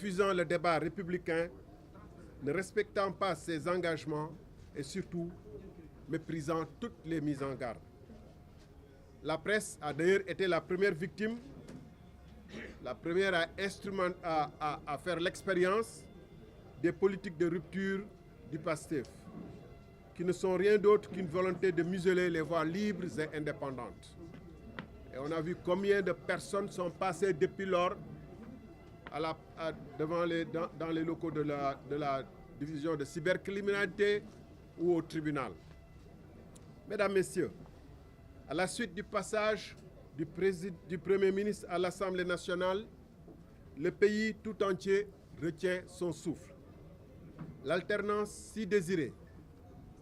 refusant le débat républicain, ne respectant pas ses engagements et surtout méprisant toutes les mises en garde. La presse a d'ailleurs été la première victime, la première à faire l'expérience des politiques de rupture du PASTEF, qui ne sont rien d'autre qu'une volonté de museler les voix libres et indépendantes. Et on a vu combien de personnes sont passées depuis lors dans les locaux de la division de cybercriminalité ou au tribunal. Mesdames, Messieurs, à la suite du passage du Premier ministre à l'Assemblée nationale, le pays tout entier retient son souffle. L'alternance si désirée,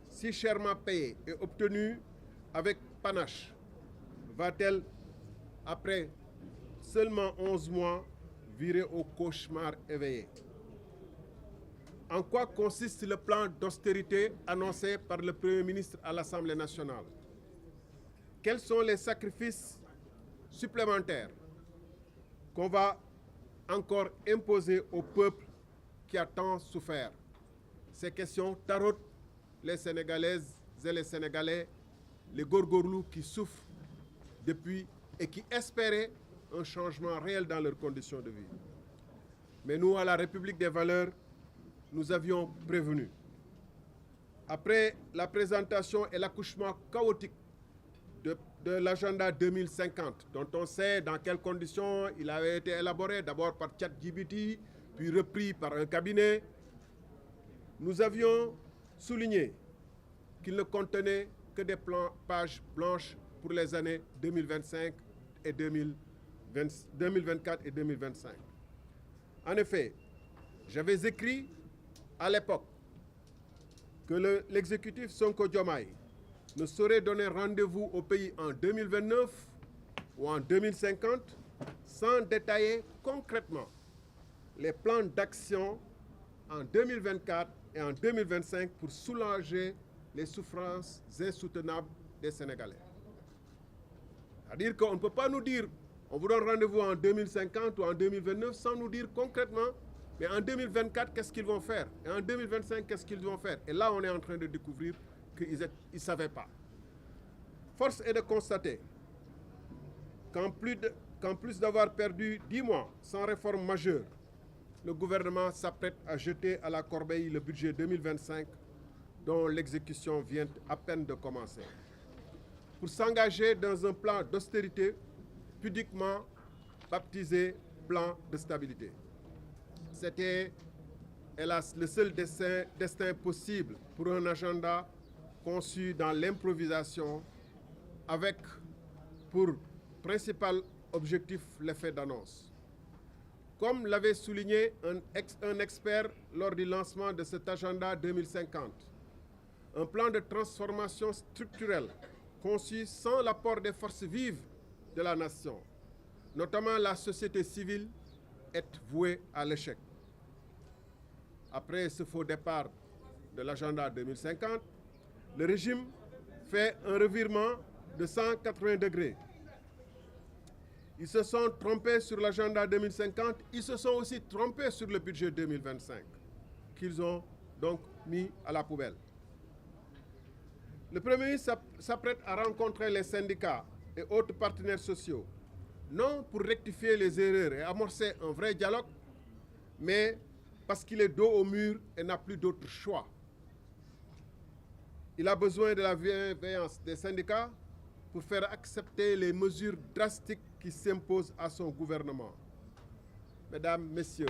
si chèrement payée et obtenue avec panache, va-t-elle, après seulement 11 mois, virer au cauchemar éveillé? En quoi consiste le plan d'austérité annoncé par le Premier ministre à l'Assemblée nationale? Quels sont les sacrifices supplémentaires qu'on va encore imposer au peuple qui a tant souffert? Ces questions tarautent les Sénégalaises et les Sénégalais, les gorgorlous qui souffrent depuis et qui espéraient un changement réel dans leurs conditions de vie. Mais nous, à la République des valeurs, nous avions prévenu. Après la présentation et l'accouchement chaotique de l'agenda 2050, dont on sait dans quelles conditions il avait été élaboré, d'abord par ChatGPT, puis repris par un cabinet, nous avions souligné qu'il ne contenait que des pages blanches pour les années 2025 et 2024 et 2025. En effet, j'avais écrit à l'époque que l'exécutif Sonko Diomaye ne saurait donner rendez-vous au pays en 2029 ou en 2050 sans détailler concrètement les plans d'action en 2024 et en 2025 pour soulager les souffrances insoutenables des Sénégalais. C'est-à-dire qu'on ne peut pas nous dire on vous donne rendez-vous en 2050 ou en 2029 sans nous dire concrètement mais en 2024, qu'est-ce qu'ils vont faire? Et en 2025, qu'est-ce qu'ils vont faire? Et là, on est en train de découvrir qu'ils ne savaient pas. Force est de constater qu'en plus d'avoir perdu 10 mois sans réforme majeure, le gouvernement s'apprête à jeter à la corbeille le budget 2025 dont l'exécution vient à peine de commencer, pour s'engager dans un plan d'austérité pudiquement baptisé plan de stabilité. C'était, hélas, le seul destin possible pour un agenda conçu dans l'improvisation avec pour principal objectif l'effet d'annonce. Comme l'avait souligné un expert lors du lancement de cet agenda 2050, un plan de transformation structurelle conçu sans l'apport des forces vives de la nation, notamment la société civile, est voué à l'échec. Après ce faux départ de l'agenda 2050, le régime fait un revirement de 180 degrés. Ils se sont trompés sur l'agenda 2050, ils se sont aussi trompés sur le budget 2025, qu'ils ont donc mis à la poubelle. Le Premier ministre s'apprête à rencontrer les syndicats et autres partenaires sociaux, non pour rectifier les erreurs et amorcer un vrai dialogue, mais parce qu'il est dos au mur et n'a plus d'autre choix. Il a besoin de la bienveillance des syndicats pour faire accepter les mesures drastiques qui s'imposent à son gouvernement. Mesdames, Messieurs,